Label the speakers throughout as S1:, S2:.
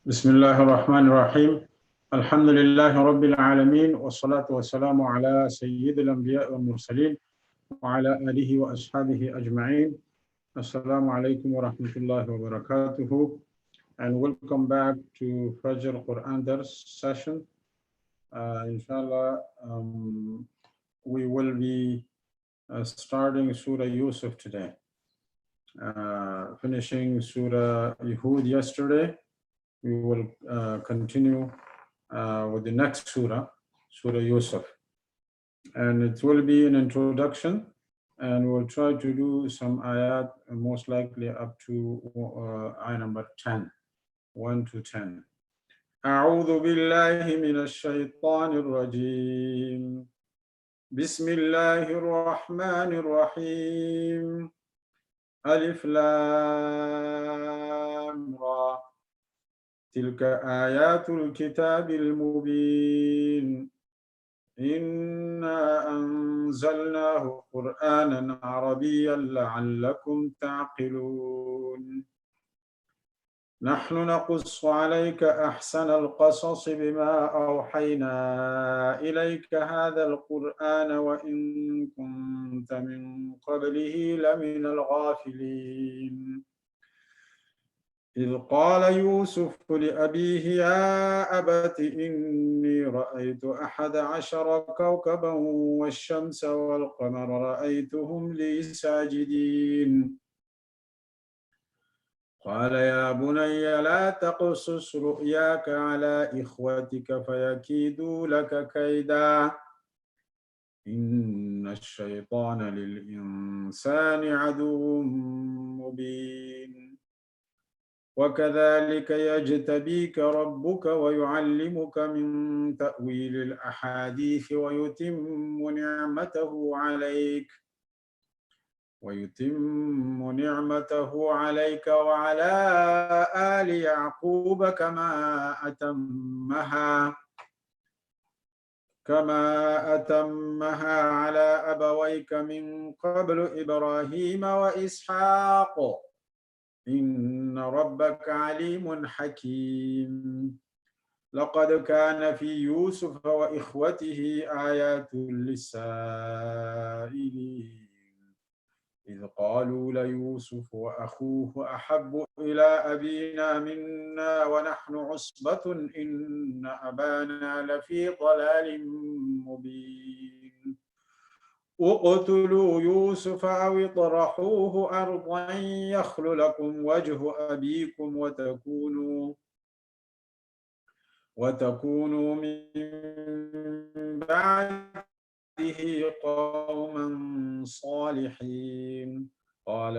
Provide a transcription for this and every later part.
S1: بسم الله الرحمن الرحيم. الحمد لله رب العالمين والصلاة والسلام على سيد الأنبياء والمرسلين وعلى آله وأصحابه أجمعين. Assalamu alaikum wa rahmatullahi wa barakatuhu, and welcome back to Fajr Quran Dars session. Inshallah, we will be starting Surah Yusuf today. Finishing Surah Yehud yesterday, we will continue with the next surah, Surah Yusuf. And it will be an introduction, and we'll try to do some ayat, most likely up to ayah number 10, 1 to 10. أعوذ بالله من الشيطان الرجيم. بسم الله الرحمن الرحيم. ألف لام را. تلك آيات الكتاب المبين. إنا أنزلناه قرآنا عربيا لعلكم تعقلون. نحن نقص عليك أحسن القصص بما أوحينا إليك هذا القرآن وإن كنت من قبله لمن الغافلين. إذ قال يوسف لأبيه يا أبت إني رأيت 11 كوكبا والشمس والقمر رأيتهم لي ساجدين. قال يا بني لا تقصص رؤياك على إخوتك فيكيدوا لك كيدا إن الشيطان للإنسان عدو مبين. وكذلك يجتبيك ربك ويعلمك من تأويل الأحاديث ويتم نعمته عليك وعلى آل يعقوب كما أتمها على أبويك من قبل إبراهيم وإسحاق إن ربك عليم حكيم. لقد كان في يوسف وإخوته آيات للسائلين إذ قالوا ليوسف وأخوه أحب إلى أبينا منا ونحن عصبة إن أبانا لفي ضلال مبين. اقتلوا يوسف أو اطرحوه أرضا يخل لكم وجه أبيكم وتكونوا من بعده قوما صالحين. قال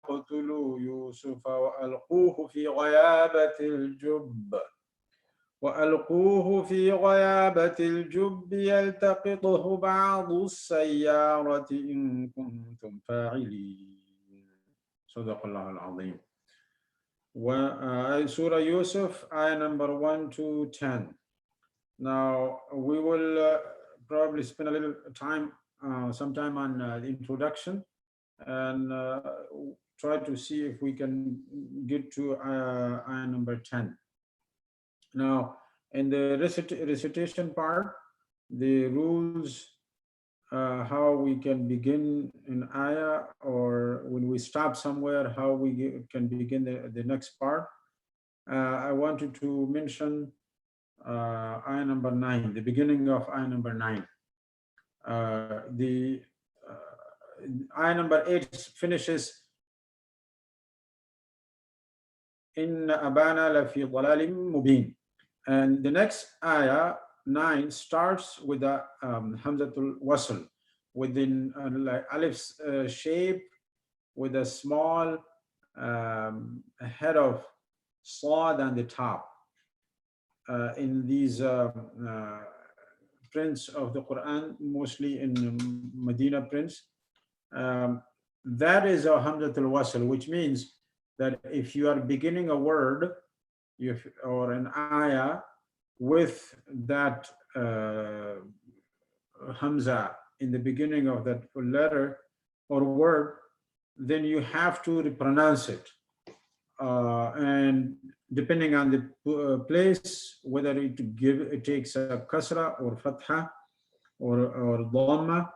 S1: اقتلوا يوسف وألقوه في غيابة الجب يلتقطه بعض السيارة إن كنتم فاعلين. صدق الله العظيم. Surah Yusuf, ayah number 1 to 10. Now we will probably spend a little time, sometime on the introduction, and try to see if we can get to ayah number 10. Now, in the recitation part, the rules, how we can begin an ayah, or when we stop somewhere, how we can begin the next part. I wanted to mention ayah number 9, the beginning of ayah number 9. The ayah number 8 finishes in Abana lafi dalalin mubin. And the next ayah, 9, starts with the Hamzatul Wasl, within like alif's shape, with a small head of Sad on the top. In these prints of the Quran, mostly in Medina prints, that is a Hamzatul Wasl, which means that if you are beginning a word or an ayah with that Hamza in the beginning of that letter or word, then you have to pronounce it. and depending on the place, whether it takes a kasra or fatha or dhamma.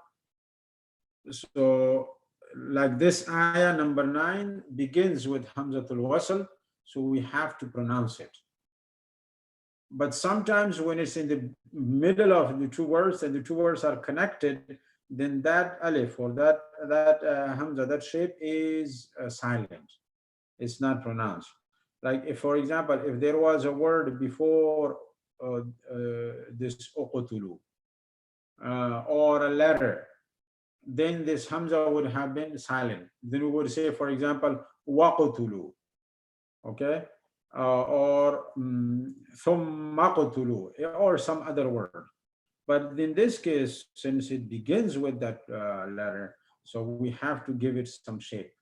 S1: So like this ayah number 9 begins with hamzatul wasl, so we have to pronounce it. But sometimes when it's in the middle of the two words and the two words are connected, then that alif or that hamza, that shape is silent. It's not pronounced. Like if, for example, if there was a word before this uqtulu or a letter, then this hamza would have been silent. Then we would say, for example, waqtulu, okay, or thumma qtulu, or some other word. But in this case, since it begins with that letter, so we have to give it some shape.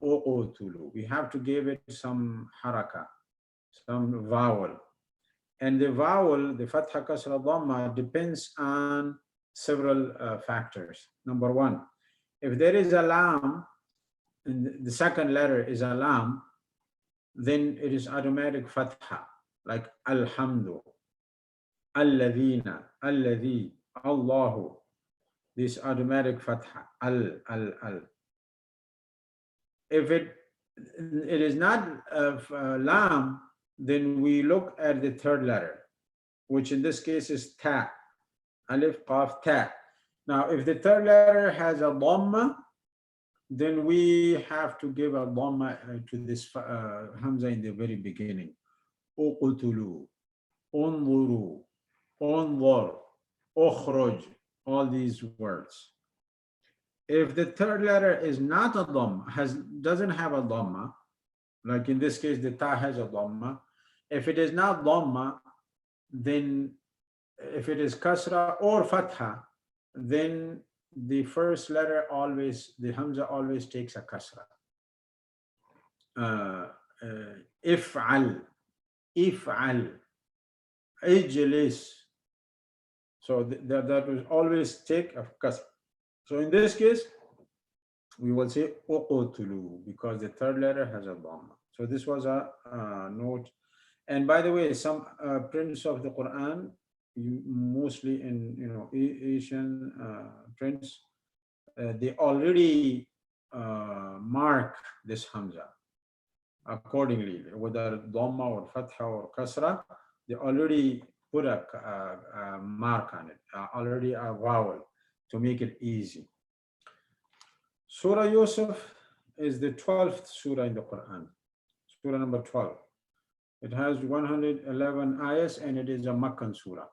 S1: Uqtulu. We have to give it some haraka, some vowel. And the vowel, the fatha, kasra, dhamma, depends on several factors. Number one, if there is a lam, and the second letter is a lam, then it is automatic fatha, like alhamdu, alladhina, alladhi, allahu. This automatic fatha, al. If it is not lam, then we look at the third letter, which in this case is ta, alif, qaf, ta. Now, if the third letter has a dhamma, then we have to give a dhamma to this hamza in the very beginning. Uqtulu, unzuru, unzur, ukhruj, all these words. If the third letter is not a dhamma, doesn't have a dhamma, like in this case the ta has a dhamma, if it is not dhamma, then if it is kasra or fatha, then the first letter always, the hamza always takes a kasra. If'al, if'al, ijlis. So that will always take a kasra. So in this case, we will say uqtulu because the third letter has a dhamma. So this was a note. And by the way, some prints of the Quran, mostly in Asian prints, they already mark this hamza accordingly, whether dhamma or fatha or kasra. They already put a mark on it, already a vowel, to make it easy. Surah Yusuf is the 12th surah in the Quran, surah number 12. It has 111 ayahs and it is a Makkan surah.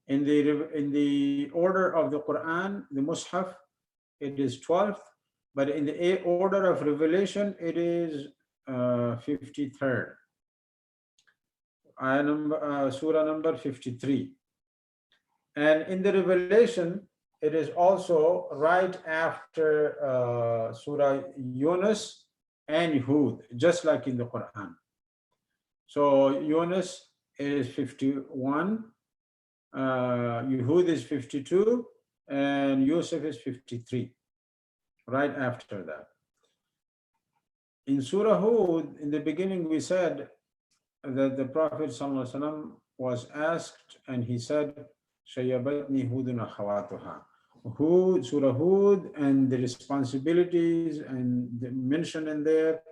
S1: In the order of the Quran, the Mus'haf, it is 12th, but in the order of revelation, it is 53rd. Surah number 53. And in the revelation, it is also right after Surah Yunus and Hud, just like in the Quran. So Yunus is 51, Hud is 52, and Yusuf is 53, right after that. In Surah Hud, in the beginning, we said that the Prophet ﷺ was asked, and he said, Shayyabatni Hudun akhawatuha. Hud, Surah Hud, and the responsibilities and the mention in there,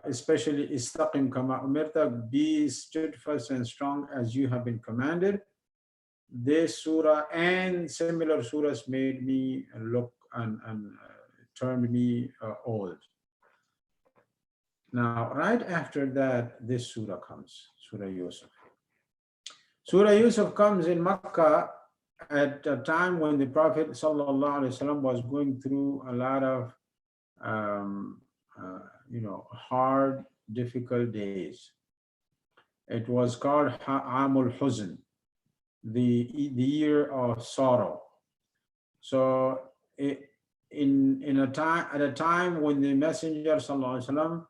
S1: especially istaqim kama umirta, be steadfast and strong as you have been commanded. This surah and similar surahs made me look and turned me old. Now, right after that, this surah comes, Surah Yusuf. Surah Yusuf comes in Makkah at a time when the Prophet ﷺ was going through a lot of hard, difficult days. It was called Amul Huzn, the year of sorrow. So at a time when the Messenger ﷺ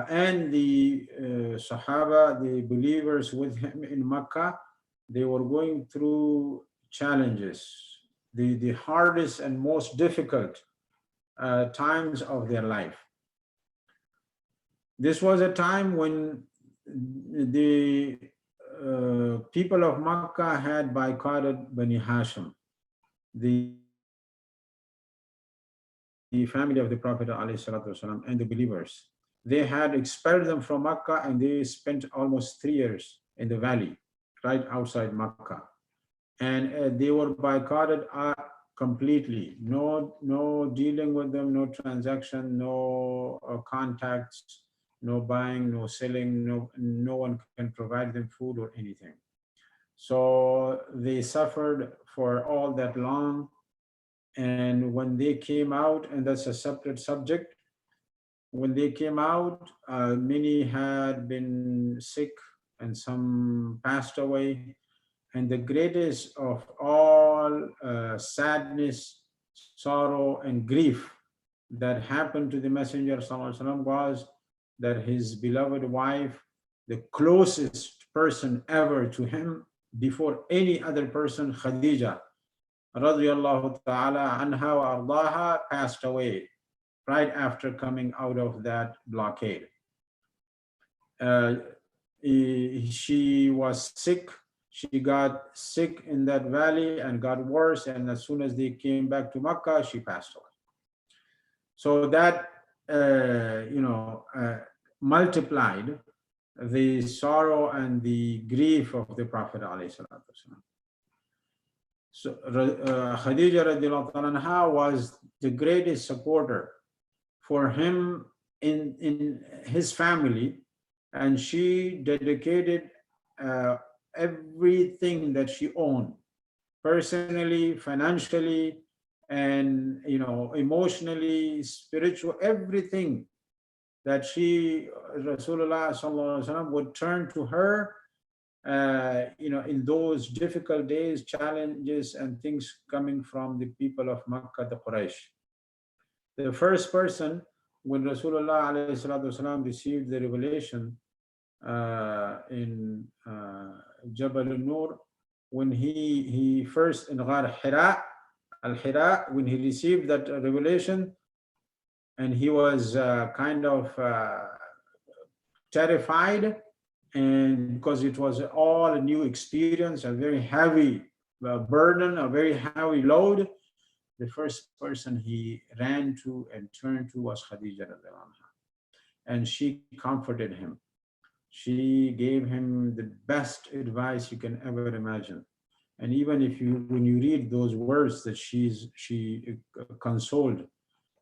S1: and the Sahaba, the believers with him in Makkah, they were going through challenges, the hardest and most difficult times of their life. This was a time when the people of Makkah had boycotted Bani Hashim, the family of the Prophet ﷺ, and the believers. They had expelled them from Makkah and they spent almost 3 years in the valley, right outside Makkah. And they were boycotted completely. No dealing with them, no transaction, no contacts, no buying, no selling, no one can provide them food or anything. So they suffered for all that long. And when they came out, and that's a separate subject, when they came out, many had been sick and some passed away. And the greatest of all sadness, sorrow, and grief that happened to the Messenger ﷺ was that his beloved wife, the closest person ever to him before any other person, Khadija, radiallahu ta'ala anha wa ardaha, passed away right after coming out of that blockade. Uh, she was sick. She got sick in that valley and got worse. And as soon as they came back to Makkah, she passed away. So that, multiplied the sorrow and the grief of the Prophet ﷺ. So Khadija radiallahu anha was the greatest supporter for him in his family, and she dedicated everything that she owned, personally, financially, and emotionally, spiritual, everything that Rasulullah sallallahu alaihi wasallam would turn to her, in those difficult days, challenges, and things coming from the people of Makkah, the Quraysh. The first person, when Rasulullah alayhi salatu wasalam received the revelation in Jabal al-Nur, when he first in Ghar Hira, al-Hira, when he received that revelation, and he was kind of terrified, and because it was all a new experience, a very heavy burden, a very heavy load, the first person he ran to and turned to was Khadija radiallahu anha. And she comforted him. She gave him the best advice you can ever imagine. And even when you read those words that she consoled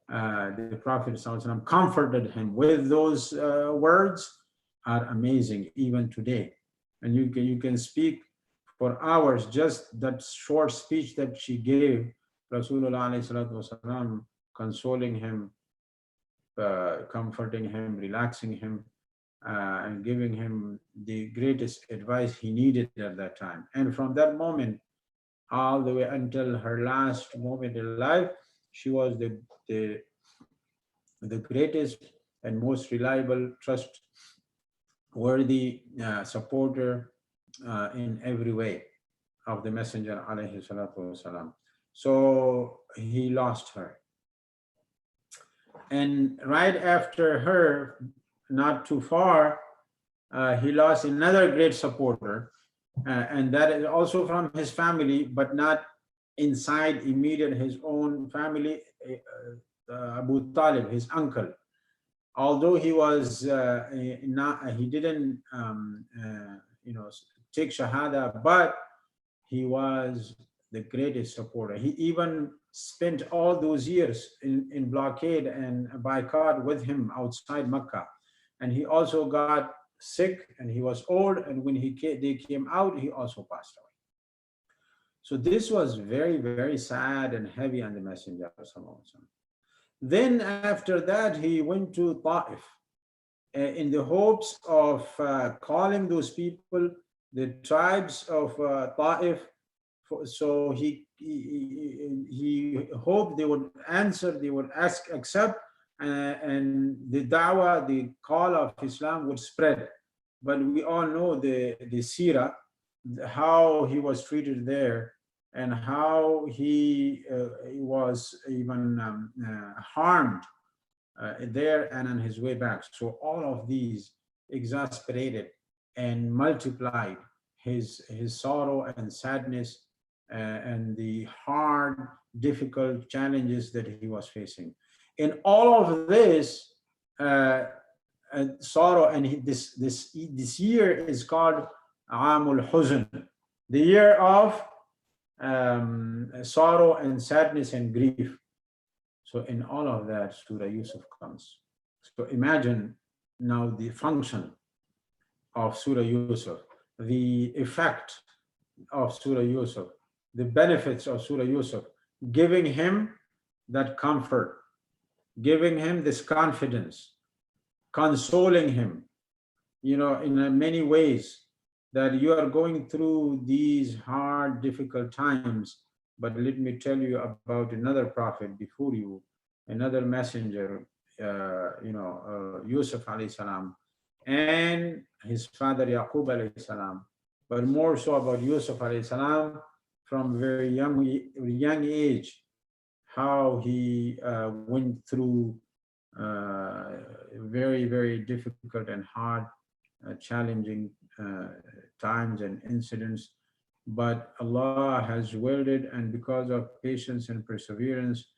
S1: the Prophet ﷺ, comforted him with those words, are amazing even today. And you can speak for hours, just that short speech that she gave Rasulullah ﷺ, consoling him, comforting him, relaxing him, and giving him the greatest advice he needed at that time. And from that moment, all the way until her last moment in life, she was the greatest and most reliable, trustworthy supporter in every way of the Messenger alayhi salatu wasalam. So he lost her. And right after her, not too far, he lost another great supporter, and that is also from his family, but not inside immediate his own family, Abu Talib, his uncle. Although he was he didn't take Shahada, but he was the greatest supporter. He even spent all those years in blockade and boycott with him outside Mecca. And he also got sick and he was old. And when they came out, he also passed away. So this was very, very sad and heavy on the Messenger. Then after that, he went to Ta'if in the hopes of calling those people, the tribes of Ta'if. So he hoped they would answer, they would accept, and the da'wah, the call of Islam would spread. But we all know the seerah, how he was treated there, and how he was even harmed there and on his way back. So all of these exasperated and multiplied his sorrow and sadness, and the hard, difficult challenges that he was facing. In all of this sorrow, and this year is called Amul Huzn, the year of sorrow and sadness and grief. So in all of that, Surah Yusuf comes. So imagine now the function of Surah Yusuf, the effect of Surah Yusuf, the benefits of Surah Yusuf, giving him that comfort, giving him this confidence, consoling him, in many ways, that you are going through these hard, difficult times. But let me tell you about another prophet before you, another messenger, Yusuf alayhi salam, and his father Yaqub alayhi salam, but more so about Yusuf alayhi salam from very young age, how he went through very, very difficult and hard, challenging times and incidents. But Allah has willed it, and because of patience and perseverance,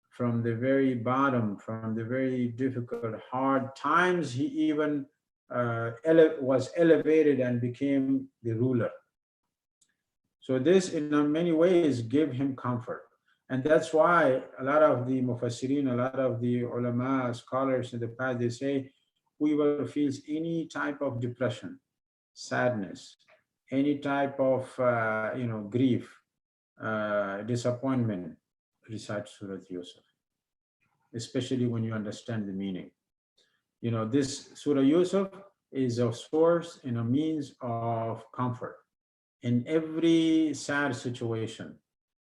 S1: from the very bottom, from the very difficult, hard times, he even was elevated and became the ruler. So this, in many ways, gave him comfort. And that's why a lot of the mufassirin, a lot of the ulama, scholars in the past, they say, whoever feels any type of depression, sadness, any type of grief, disappointment, recite Surah Yusuf, especially when you understand the meaning. This Surah Yusuf is a source and a means of comfort in every sad situation.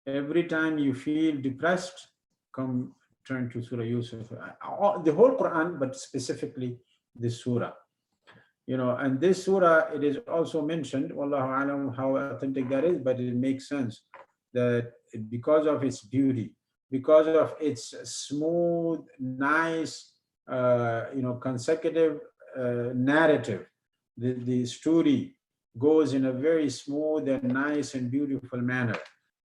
S1: Every time you feel depressed, come turn to Surah Yusuf. The whole Quran, but specifically this surah. And this surah, it is also mentioned, Wallahu alam how authentic that is, but it makes sense that because of its beauty, because of its smooth, nice, consecutive narrative, the story goes in a very smooth and nice and beautiful manner,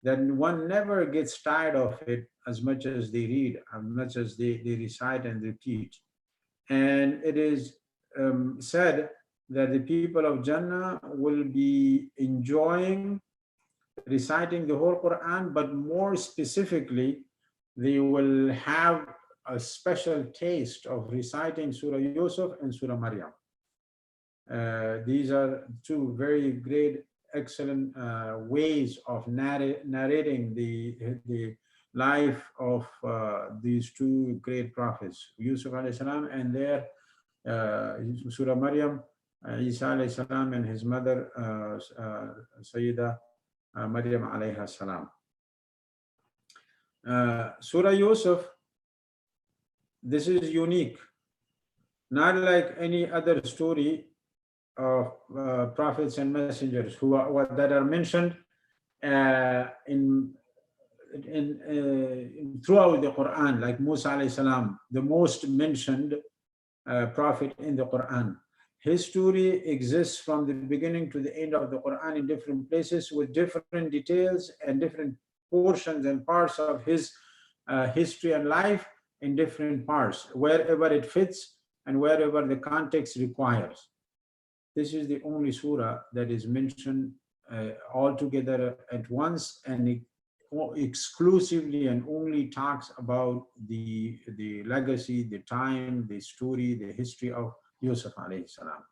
S1: that one never gets tired of it as much as they read, as much as they recite and repeat. And it is said that the people of Jannah will be enjoying reciting the whole Quran, but more specifically, they will have a special taste of reciting Surah Yusuf and Surah Maryam. These are two very great, excellent ways of narrating the life of these two great prophets, Yusuf alayhi salam and their Surah Maryam, Isa alayhi salam and his mother Sayyida Maryam alayha salam. Surah Yusuf, this is unique, not like any other story of prophets and messengers that are mentioned in throughout the Quran, like Musa alayhi salam, the most mentioned prophet in the Quran. His story exists from the beginning to the end of the Quran in different places with different details and different portions and parts of his history and life in different parts, wherever it fits and wherever the context requires. This is the only surah that is mentioned all together at once, and it exclusively and only talks about the legacy, the time, the story, the history of Yusuf alayhi salam.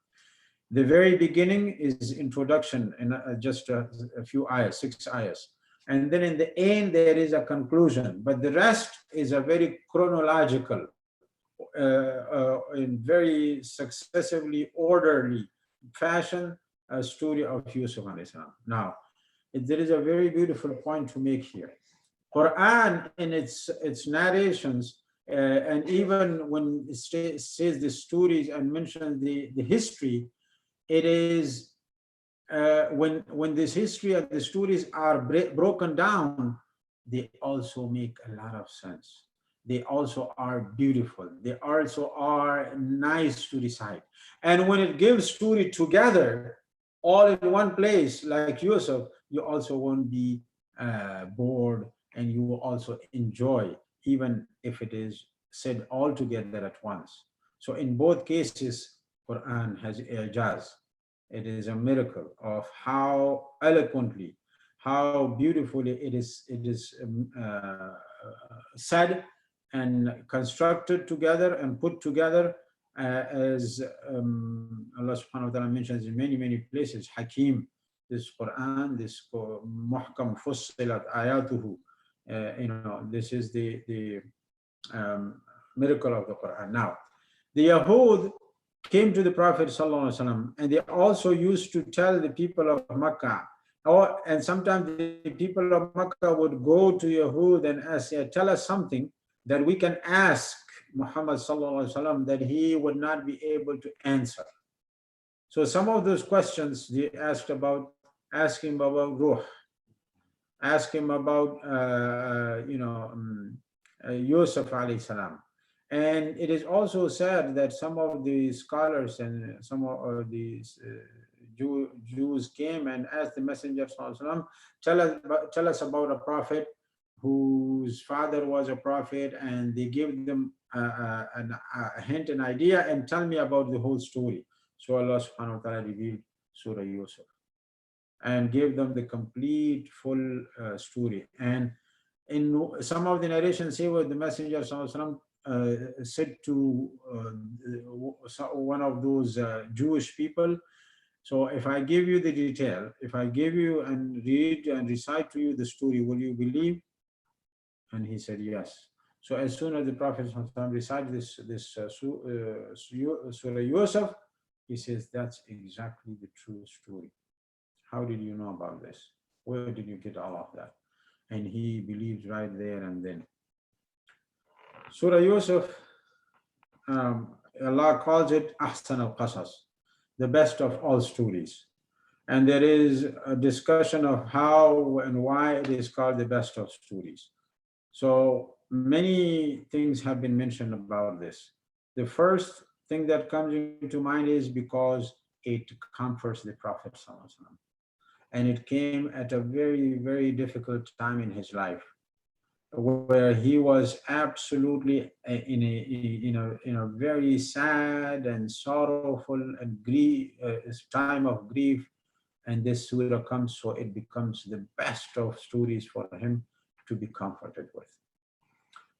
S1: The very beginning is introduction in just a few ayahs, 6 ayahs. And then in the end, there is a conclusion. But the rest is a very chronological, in very successively orderly fashion, a story of Yusuf alayhi salam. Now, there is a very beautiful point to make here. Quran in its narrations, and even when it says the stories and mentions the history, it is when this history and the stories are broken down, they also make a lot of sense. they also are beautiful. They also are nice to recite. And when it gives story together, all in one place, like Yusuf, you also won't be bored, and you will also enjoy, even if it is said all together at once. So in both cases, Quran has ijaz. It is a miracle of how eloquently, how beautifully it is said and constructed together and put together, as Allah subhanahu wa ta'ala mentions in many, many places, Hakim, this Quran, this Muhkam Fussilat Ayatuhu, this is the um, miracle of the Quran. Now, the Yahud came to the Prophet sallallahu alaihi wasallam, and they also used to tell the people of Makkah, and sometimes the people of Makkah would go to Yahud and ask, tell us something that we can ask Muhammad sallallahu alaihi wasallam that he would not be able to answer. So some of those questions they ask him about Ruh, ask him about Yusuf alayhi salam. And it is also said that some of the scholars and some of these Jews came and asked the Messenger sallallahu alaihi wasallam, tell us about a prophet whose father was a prophet, and they gave them a hint, an idea, and tell me about the whole story. So Allah subhanahu wa ta'ala revealed Surah Yusuf and gave them the complete full story. And in some of the narrations say what the Messenger sallallahu alaihi wasallam said to one of those Jewish people, so if I give you the detail, if I give you and read and recite to you the story, will you believe? And he said yes. So as soon as the Prophet recited Surah Yusuf, he says, that's exactly the true story. How did you know about this? Where did you get all of that? And he believed right there and then. Surah Yusuf, Allah calls it Ahsan al-Qasas, the best of all stories. And there is a discussion of how and why it is called the best of stories. So many things have been mentioned about this. The first thing that comes into mind is because it comforts the Prophet ﷺ. And it came at a very, very difficult time in his life, where he was absolutely in a very sad and sorrowful and time of grief. And this surah comes, so it becomes the best of stories for him to be comforted with.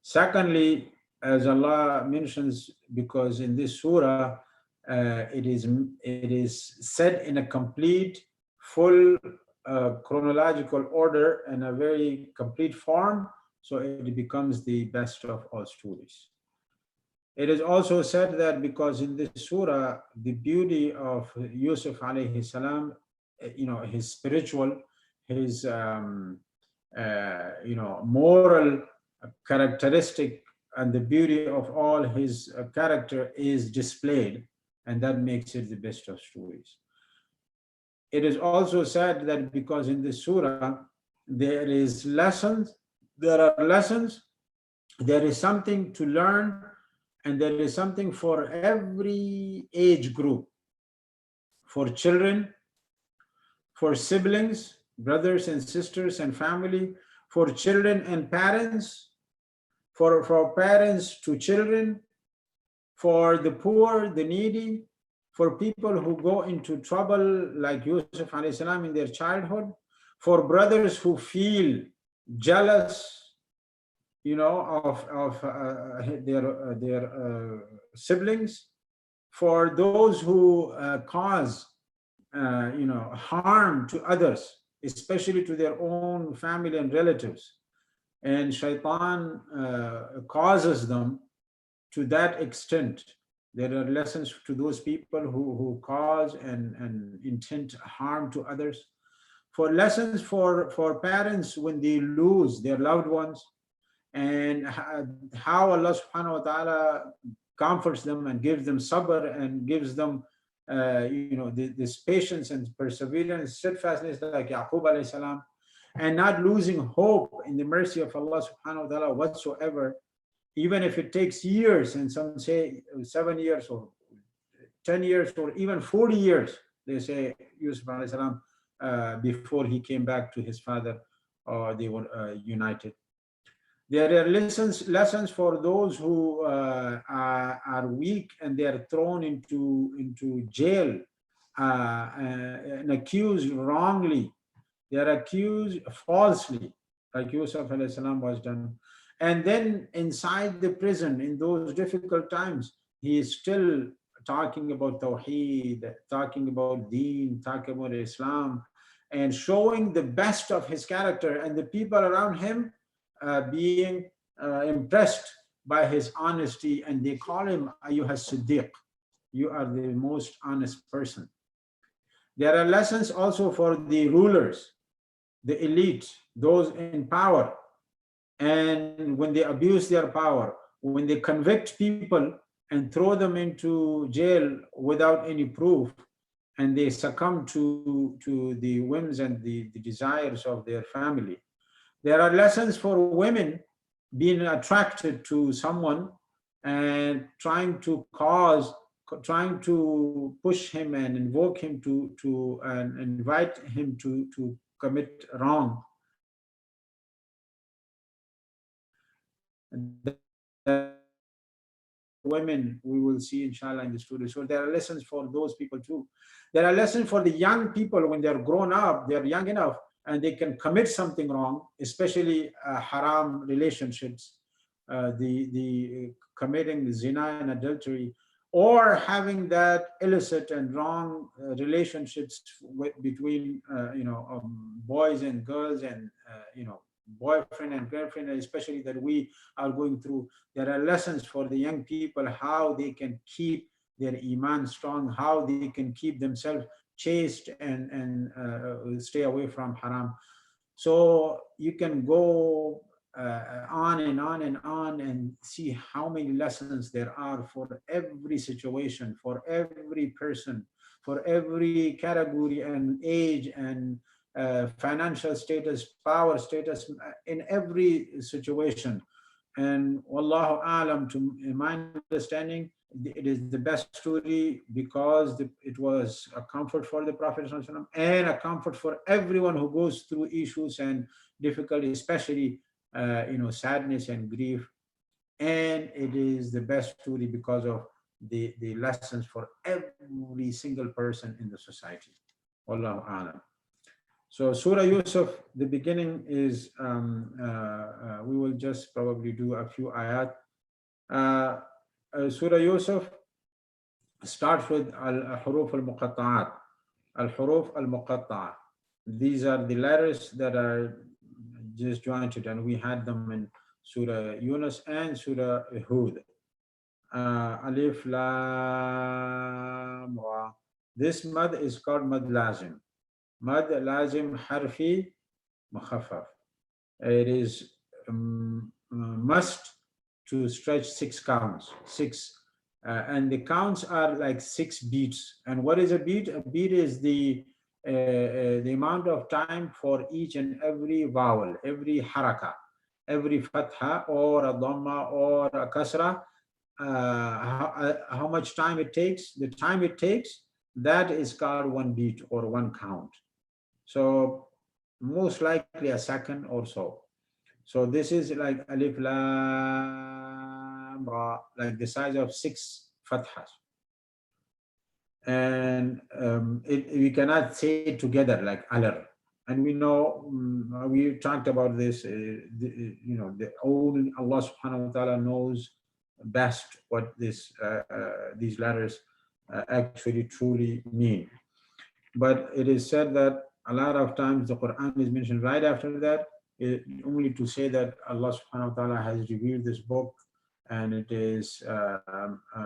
S1: Secondly, as Allah mentions, because in this surah it is said in a complete, full chronological order and a very complete form, so it becomes the best of all stories. It is also said that because in this surah, the beauty of Yusuf alayhi salam, his spiritual, his moral characteristic, and the beauty of all his character is displayed, and that makes it the best of stories. It is also said that because in this surah there are lessons, there is something to learn, and there is something for every age group, for children, for siblings, brothers and sisters and family, for children and parents, for parents to children, for the poor, the needy, for people who go into trouble like Yusuf alayhi salam in their childhood, for brothers who feel jealous, of their siblings, for those who cause harm to others, especially to their own family and relatives, and shaitan causes them to that extent. There are lessons to those people who cause and intend harm to others, for lessons for parents when they lose their loved ones, and how Allah subhanahu wa ta'ala comforts them and gives them sabr and gives them this patience and perseverance, steadfastness, like Yaqub alayhi salam, and not losing hope in the mercy of Allah subhanahu wa ta'ala whatsoever. even if it takes years, and some say 7 years or 10 years or even 40 years, they say Yusuf alayhi salam, before he came back to his father, they were united. There are lessons for those who are weak and they are thrown into jail and accused wrongly. They are accused falsely, like Yusuf alayhi salam was done. And then inside the prison, in those difficult times, he is still talking about Tawheed, talking about Deen, talking about Islam, and showing the best of his character, and the people around him being impressed by his honesty, and they call him Ayyuha Siddiq. You are the most honest person. There are lessons also for the rulers, the elite, those in power. And when they abuse their power, when they convict people and throw them into jail without any proof, and they succumb to the whims and the desires of their family. There are lessons for women being attracted to someone and trying to push him and invoke him to and invite him to commit wrong. Women, we will see inshallah in the studio. So there are lessons for those people too. There are lessons for the young people when they're grown up, they're young enough, and they can commit something wrong, especially haram relationships, the committing zina and adultery, or having that illicit and wrong relationships between boys and girls, and boyfriend and girlfriend, especially that we are going through. There are lessons for the young people, how they can keep their iman strong, how they can keep themselves chaste and stay away from haram. So you can go on and on and on and see how many lessons there are for every situation, for every person, for every category and age and financial status, power status, in every situation. And wallahu alam, to my understanding, it is the best story because it was a comfort for the Prophet ﷺ and a comfort for everyone who goes through issues and difficulty, especially sadness and grief. And it is the best story because of the lessons for every single person in the society. Wallahu alam. So Surah Yusuf, the beginning is, we will just probably do a few ayat. Surah Yusuf starts with al-huruf al-muqatta'at. Al-huruf al-muqatta'at. These are the letters that are disjointed, and we had them in Surah Yunus and Surah Hud. Alif, Lam, Ra. This mad is called mad lazim. Mad lazim harfi mukhaffaf. It is must to stretch 6 counts, and the counts are like 6 beats. And what is a beat? A beat is the amount of time for each and every vowel, every haraka, every fatha or a dhamma or a kasra. How much time it takes? The time it takes, that is called 1 beat or 1 count. So most likely a second or so. So this is like alif lam ra, like the size of 6 fathas. And we cannot say it together like alar. And we know, we talked about this, the only Allah subhanahu wa ta'ala knows best what these letters actually truly mean. But it is said that a lot of times the Quran is mentioned right after that, only to say that Allah subhanahu wa ta'ala has revealed this book, and it is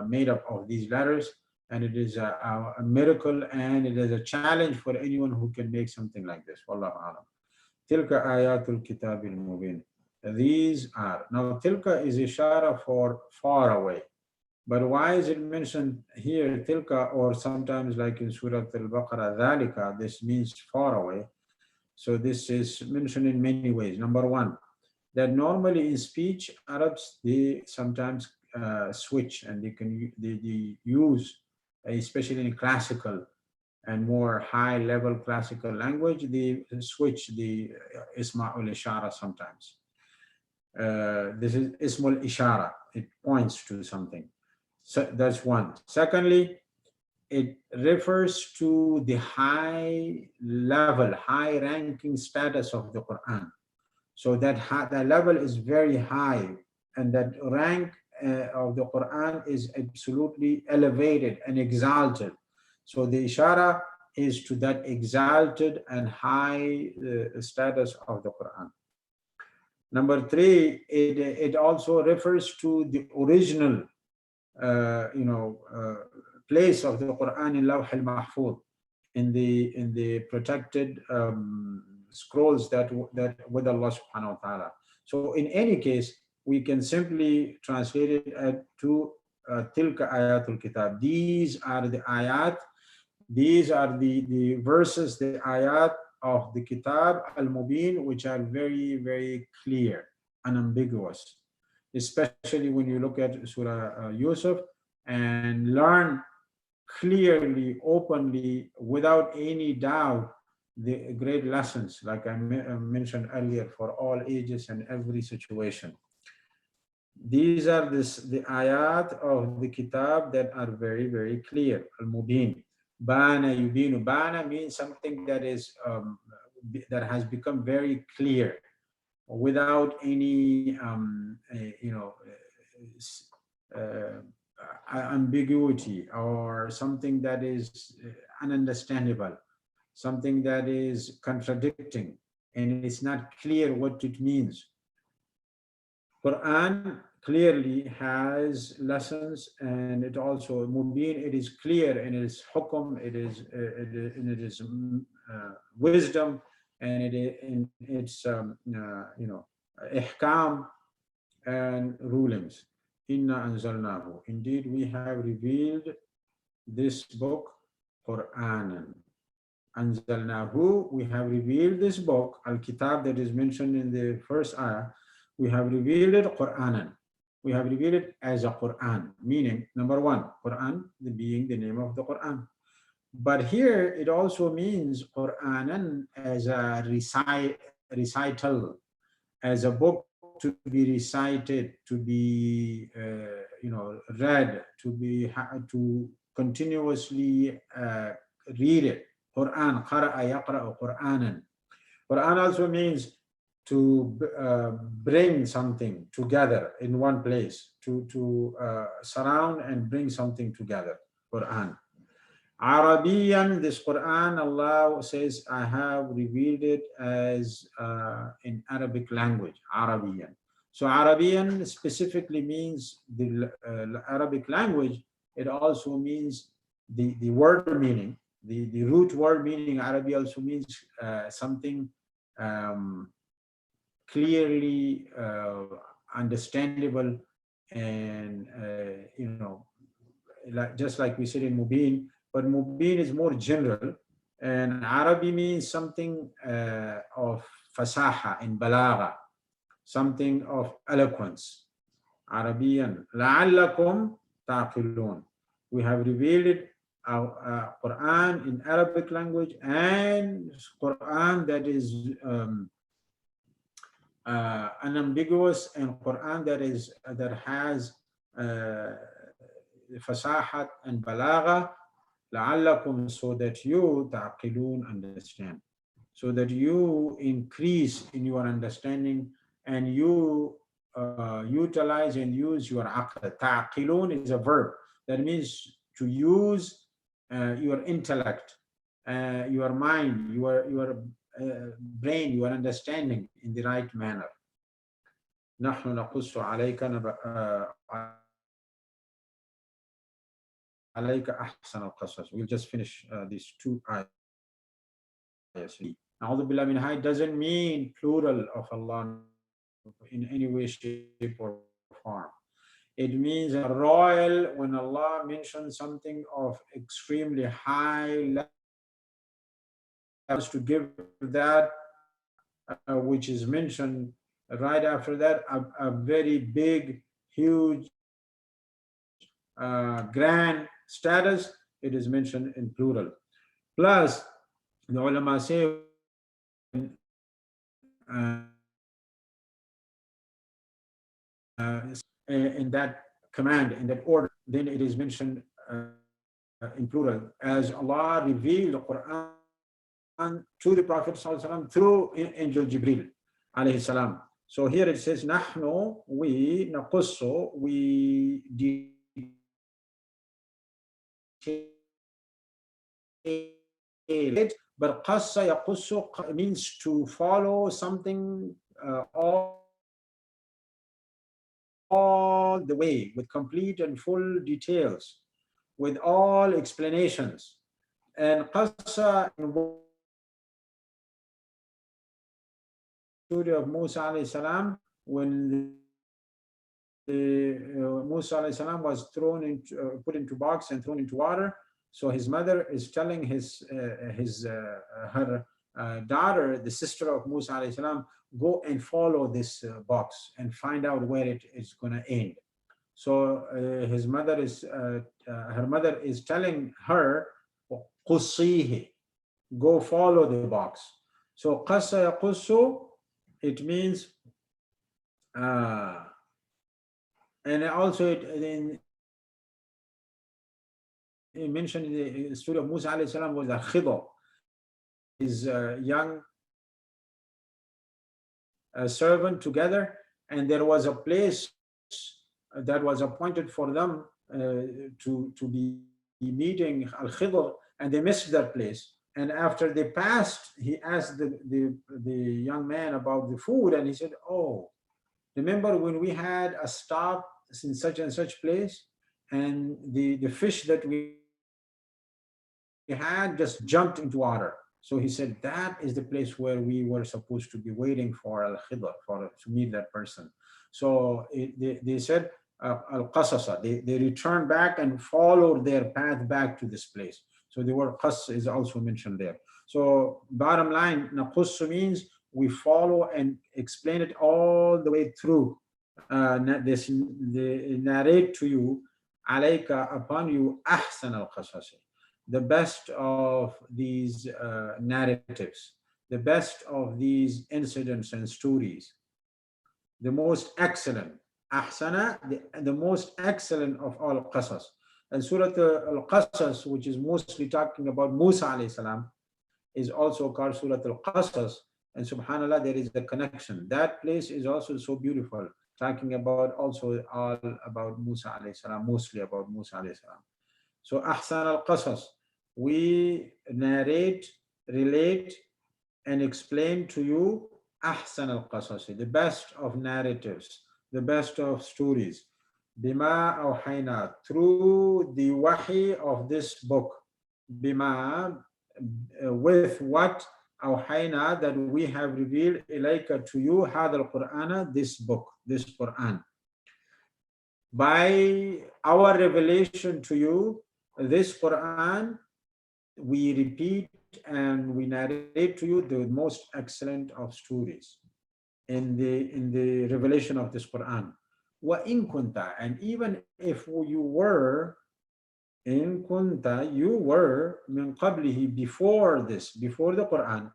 S1: made up of these letters, and it is a miracle, and it is a challenge for anyone who can make something like this. Wallahu alam. Tilka ayatul kitabil mubin. These are, now tilka is ishara for far away. But why is it mentioned here, tilka, or sometimes like in Surah Al-Baqarah, dhalika, this means far away. So this is mentioned in many ways. Number one, that normally in speech Arabs they sometimes switch, and they use, especially in classical and more high level classical language, they switch the isma'ul ishara sometimes. This is ismul ishara, it points to something. So that's one. Secondly, it refers to the high level, high ranking status of the Quran. So that level is very high, and that rank of the Quran is absolutely elevated and exalted. So the ishara is to that exalted and high status of the Quran. Number three, it also refers to the original, place of the Quran in Lawh al-Mahfuz, in the protected scrolls that with Allah subhanahu wa ta'ala. So in any case, we can simply translate it to tilka ayatul kitab. These are the ayat, these are the verses, the ayat of the kitab al-mubin, which are very, very clear, unambiguous, especially when you look at Surah Yusuf and learn clearly, openly, without any doubt, the great lessons, like I mentioned earlier, for all ages and every situation. These are the ayat of the kitab that are very, very clear. Al-Mubin. Bana yubinu. Bana means something that is that has become very clear without any uh, ambiguity, or something that is ununderstandable, something that is contradicting, and it's not clear what it means. Quran clearly has lessons, and it also mubin, it is clear in its hukum, wisdom, and it is in its ihkam and rulings. Inna anzalnahu. Indeed, we have revealed this book, Qur'anan. Anzalnahu, we have revealed this book, Al-Kitab, that is mentioned in the first ayah. We have revealed it Qur'anan. We have revealed it as a Qur'an, meaning, number one, Qur'an being the name of the Qur'an. But here it also means Qur'anan as a recital, as a book to be recited, to be read, to continuously read it. Quran, qara'a yaqra'u Qur'anan. Quran also means to bring something together in one place, to surround and bring something together. Quran. Arabian, this Quran, Allah says, I have revealed it as in Arabic language, Arabian. So Arabian specifically means the Arabic language. It also means the word meaning, the root word meaning. Arabic also means something clearly understandable, and just like we said in Mubin, but Mubin is more general, and Arabi means something of fasaha in balagha, something of eloquence. Arabian. لَعَلَّكُمْ تَعْقِلُونَ. We have revealed it, Quran in Arabic language, and Quran that is unambiguous, and Quran that has fasahat and balagha, لعلكم, so that you تعقلون, understand, so that you increase in your understanding, and you utilize and use your aql. تعقلون is a verb that means to use your intellect, your mind, your brain, your understanding in the right manner. نحن نقص عليك عليك أحسن القصص. We'll just finish these two ayahs. أعوذ بالله من هاي doesn't mean plural of Allah in any way, shape, or form. It means a royal, when Allah mentions something of extremely high level, to give that which is mentioned Right after that, a very big, huge, grand status, it is mentioned in plural. Plus, the ulama say when in that command, in that order, then it is mentioned in plural, as Allah revealed the Quran to the Prophet ﷺ through Angel Jibril alayhi salam. So here it says, "Nahnu, we naqussu, we detail it." But qassa yaqussu means to follow something all the way with complete and full details, with all explanations. And qassa involves the story of Musa alayhi salam when Musa alayhi salam was put into box and thrown into water. So his mother is telling her daughter, the sister of Musa alayhi salam, go and follow this box and find out where it is going to end. So her mother is telling her, قصيه, go follow the box. So قص يقص, it means uh, and also it mentioned in the story of Musa alayhi salam was a khidr, his young servant together, and there was a place that was appointed for them to be meeting Al Khidr, and they missed that place. And after they passed, he asked the young man about the food, and he said, "Oh, remember when we had a stop in such and such place, and the fish that we had just jumped into water." So he said, that is the place where we were supposed to be waiting for Al Khidr, to meet that person. So they said, Al Qasasa, they returned back and followed their path back to this place. So the word Qas is also mentioned there. So bottom line, Naqussu means we follow and explain it all the way through. They narrate to you, alayka, upon you, ahsan al-qasasi, the best of these narratives, the best of these incidents and stories, the most excellent. Ahsana, the most excellent of all qasas. And Surah Al-Qasas, which is mostly talking about Musa alayhi salam, is also called Surah Al-Qasas. And subhanAllah, there is a connection. That place is also so beautiful, talking about also all about Musa alayhi salam, mostly about Musa alayhi salam. So Ahsan al-Qasas, we narrate, relate, and explain to you Ahsan al-Qasas, the best of narratives, the best of stories. Bima awhayna, through the wahi of this book. Bima, with what awhayna, that we have revealed ilayka, to you, hadha al-Qur'ana, this book, this Qur'an. By our revelation to you, this Quran, we repeat and we narrate to you the most excellent of stories in the revelation of this Quran. Wa in kunta, and even if you were, in kunta, you were, min qablihi, before this, before the Quran,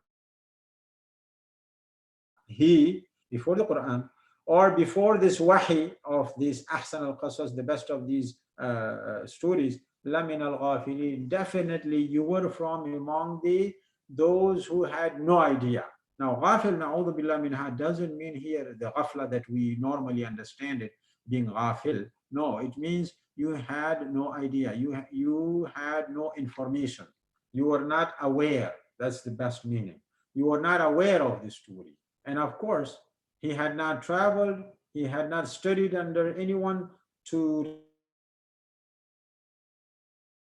S1: before the Quran, or before this wahi of this Ahsan al-Qasas, the best of these stories, lamin al-ghafilin, definitely you were from among those who had no idea. Now, ghafil, na'udhu billah minha, doesn't mean here the ghafla that we normally understand it, being ghafil. No, it means you had no idea. You had no information. You were not aware. That's the best meaning. You were not aware of the story. And of course, he had not traveled, he had not studied under anyone to relate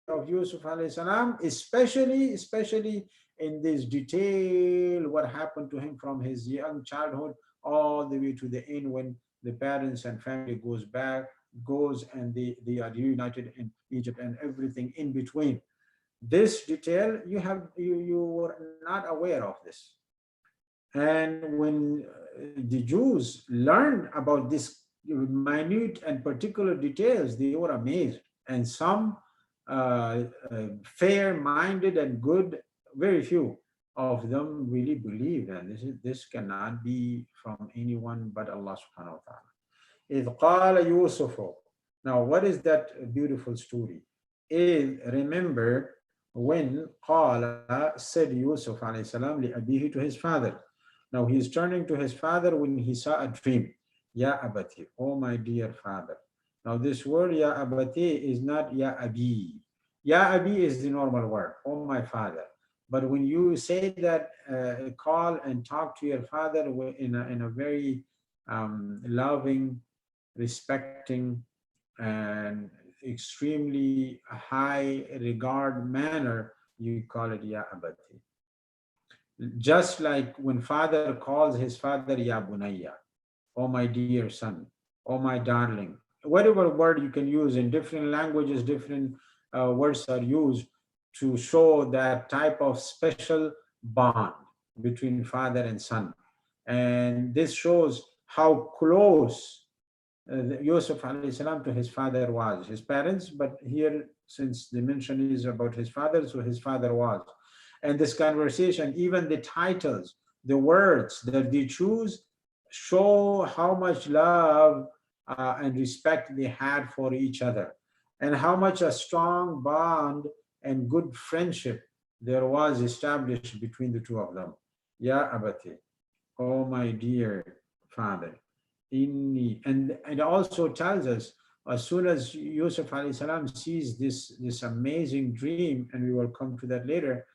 S1: the story of Yusuf alayhi salam, especially in this detail, what happened to him from his young childhood all the way to the end when the parents and family goes and they are reunited in Egypt and everything in between. This detail, you were not aware of this. And when the Jews learned about this minute and particular details, they were amazed. And some fair-minded and good, very few of them really believed. And this cannot be from anyone but Allah subhanahu wa ta'ala. إذ قال يوسف. Now, what is that beautiful story? Remember when قال said Yusuf alayhi salam لأبيه, to his father. Now he is turning to his father when he saw a dream. Ya abati, oh my dear father. Now this word ya abati is not ya abi. Ya abi is the normal word, oh my father. But when you say that, call and talk to your father in a very loving, respecting, and extremely high regard manner, you call it ya abati. Just like when father calls his father ya bunayya, oh my dear son, oh my darling. Whatever word you can use in different languages, different words are used to show that type of special bond between father and son. And this shows how close Yusuf alayhi salam to his father was, his parents, but here, since the mention is about his father, so his father was. And this conversation, even the titles, the words that they choose, show how much love and respect they had for each other, and how much a strong bond and good friendship there was established between the two of them. Ya abati, oh my dear father. Inni, and it also tells us, as soon as Yusuf alayhi salam sees this amazing dream, and we will come to that later,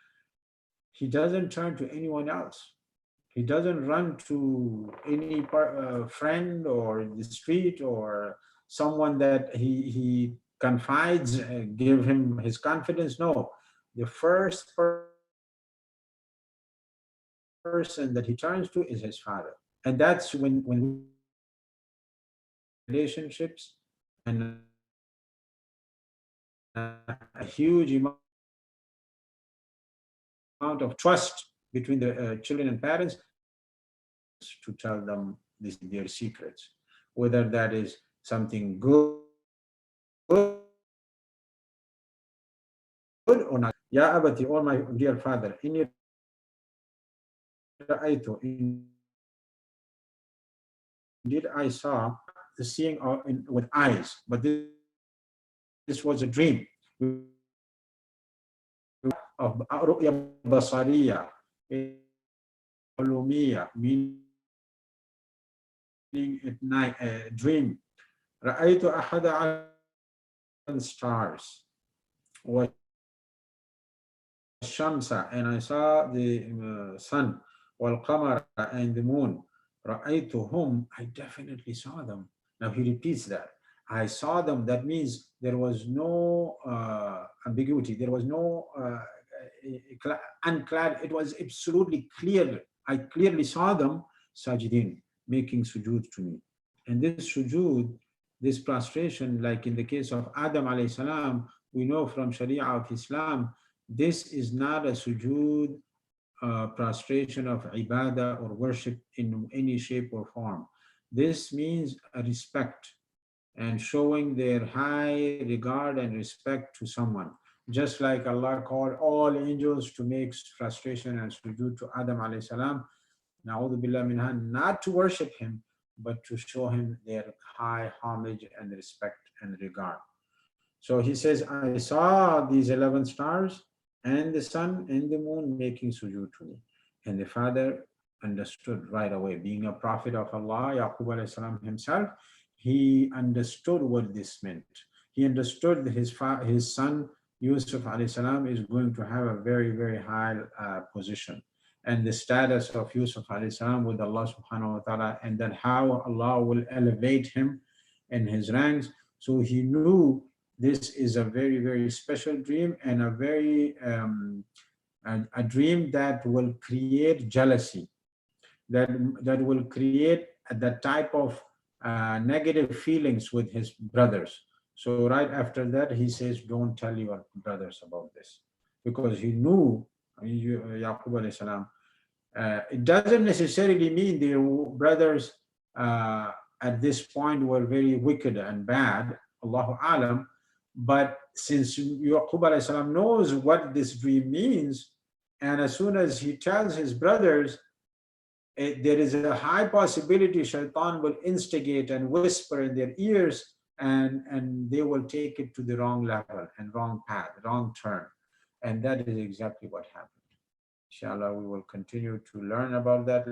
S1: he doesn't turn to anyone else. He doesn't run to any friend or the street or someone that he confides, give him his confidence. No, the first person that he turns to is his father. And that's when we see relationships and a huge amount of trust between the children and parents. And this is when we see the father trusting the children to tell them their secrets, whether that is something good or not. Ya abati, all my dear father, inni ra'aytu, indeed I saw, seeing with eyes, but this was a dream. We will come to that of ru'ya basariya, ulumiyya, meaning at night, dream. رأيت أحد عشر كوكبا stars, والشمس, and I saw the sun, والقمر, and the moon. رأيتهم, I definitely saw them. Now he repeats that. I saw them. That means there was no ambiguity. There was no unclad. It was absolutely clear. I clearly saw them sajidin, making sujood to me. And this sujood, this prostration, like in the case of Adam alayhi salam, we know from Sharia of Islam, this is not a sujood, prostration of ibadah or worship in any shape or form. This means a respect and showing their high regard and respect to someone. Just like Allah called all angels to make prostration and sujood to Adam alayhi salam, na'udhu billah minha, not to worship him, but to show him their high homage and respect and regard. So he says, I saw these 11 stars and the sun and the moon making sujood to me. And the father understood right away. Being a prophet of Allah, Yaqub alayhi salam himself, he understood what this meant. He understood that his son Yusuf alayhi salam is going to have a very, very high position. And the status of Yusuf alayhi salam with Allah subhanahu wa ta'ala, and then how Allah will elevate him in his ranks. So he knew this is a very, very special dream, and a dream that will create jealousy, that will create that type of negative feelings with his brothers. So right after that, he says, "Don't tell your brothers about this," because he knew Yaqub alayhi salam It doesn't necessarily mean the brothers at this point were very wicked and bad, Allahu Alam. But since Yaqub alayhi salam knows what this dream means, and as soon as he tells his brothers, there is a high possibility shaitan will instigate and whisper in their ears, and they will take it to the wrong level and wrong path, wrong turn. And that is exactly what happened. Inshallah, we will continue to learn about that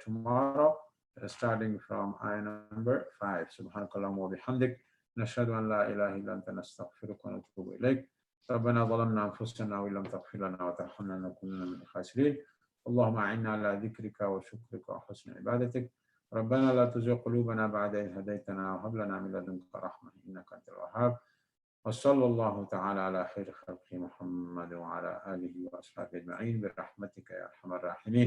S1: tomorrow, starting from ayah number 5. Subhanakallah wa bihamdik. نشهد أن لا إله إلا أنت نستغفرك ونتوب إليك. ربنا ظلمنا أنفسنا وإن لم تغفر لنا وترحمنا لنكونن من الخاسرين. اللهم أعنا على ذكرك وشكرك وحسن عبادتك. ربنا لا تزغ قلوبنا بعد إذ هديتنا وهب لنا من لدنك رحمة إنك أنت الوهاب. وصلى الله تعالى على خير خلقه محمد وعلى آله وأصحابه أجمعين برحمتك يا أرحم الراحمين.